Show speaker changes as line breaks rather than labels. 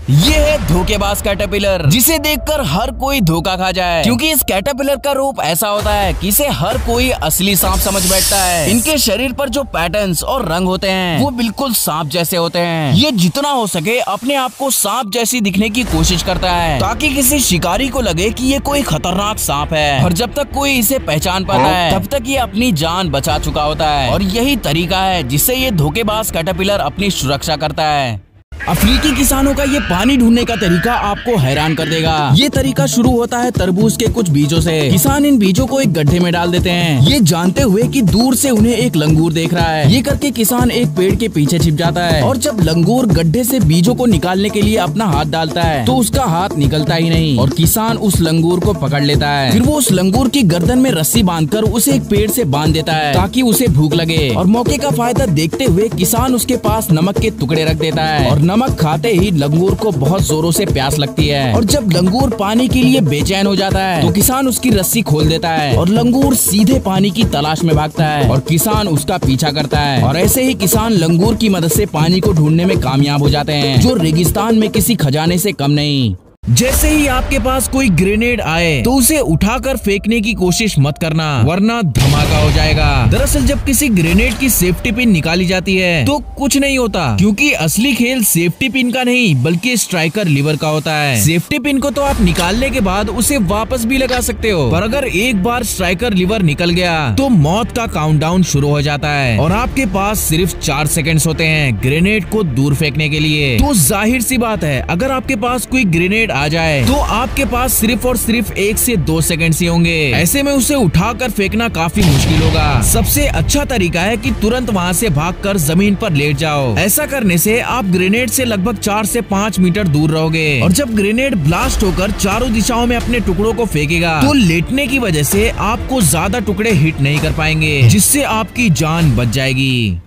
ये है धोखेबाज कैटरपिलर, जिसे देखकर हर कोई धोखा खा जाए, क्योंकि इस कैटरपिलर का रूप ऐसा होता है कि इसे हर कोई असली सांप समझ बैठता है। इनके शरीर पर जो पैटर्न्स और रंग होते हैं वो बिल्कुल सांप जैसे होते हैं। ये जितना हो सके अपने आप को सांप जैसी दिखने की कोशिश करता है, ताकि किसी शिकारी को लगे कि ये कोई खतरनाक सांप है। और जब तक कोई इसे पहचान पाता है तब तक ये अपनी जान बचा चुका होता है। और यही तरीका है जिससे ये धोखेबाज कैटरपिलर अपनी सुरक्षा करता है। अफ्रीकी किसानों का ये पानी ढूंढने का तरीका आपको हैरान कर देगा। ये तरीका शुरू होता है तरबूज के कुछ बीजों से। किसान इन बीजों को एक गड्ढे में डाल देते हैं, ये जानते हुए कि दूर से उन्हें एक लंगूर देख रहा है। ये करके किसान एक पेड़ के पीछे छिप जाता है, और जब लंगूर गड्ढे से बीजों को निकालने के लिए अपना हाथ डालता है तो उसका हाथ निकलता ही नहीं, और किसान उस लंगूर को पकड़ लेता है। फिर वो उस लंगूर की गर्दन में रस्सी बांधकर उसे एक पेड़ से बांध देता है ताकि उसे भूख लगे। और मौके का फायदा देखते हुए किसान उसके पास नमक के टुकड़े रख देता है, और नमक खाते ही लंगूर को बहुत जोरों से प्यास लगती है। और जब लंगूर पानी के लिए बेचैन हो जाता है तो किसान उसकी रस्सी खोल देता है, और लंगूर सीधे पानी की तलाश में भागता है, और किसान उसका पीछा करता है। और ऐसे ही किसान लंगूर की मदद से पानी को ढूंढने में कामयाब हो जाते हैं, जो रेगिस्तान में किसी खजाने से कम नहीं। जैसे ही आपके पास कोई ग्रेनेड आए तो उसे उठाकर फेंकने की कोशिश मत करना, वरना धमाका हो जाएगा। दरअसल जब किसी ग्रेनेड की सेफ्टी पिन निकाली जाती है तो कुछ नहीं होता, क्योंकि असली खेल सेफ्टी पिन का नहीं बल्कि स्ट्राइकर लीवर का होता है। सेफ्टी पिन को तो आप निकालने के बाद उसे वापस भी लगा सकते हो, पर अगर एक बार स्ट्राइकर लीवर निकल गया तो मौत का काउंटडाउन शुरू हो जाता है, और आपके पास सिर्फ 4 सेकंड्स होते हैं ग्रेनेड को दूर फेंकने के लिए। तो जाहिर सी बात है, अगर आपके पास कोई ग्रेनेड आ जाए तो आपके पास सिर्फ और सिर्फ 1 से 2 सेकंड ही होंगे। ऐसे में उसे उठाकर फेंकना काफी मुश्किल होगा। सबसे अच्छा तरीका है कि तुरंत वहां से भागकर जमीन पर लेट जाओ। ऐसा करने से आप ग्रेनेड से लगभग 4 से 5 मीटर दूर रहोगे, और जब ग्रेनेड ब्लास्ट होकर चारों दिशाओं में अपने टुकड़ों को फेंकेगा तो लेटने की वजह से आपको ज्यादा टुकड़े हिट नहीं कर पाएंगे, जिससे आपकी जान बच जाएगी।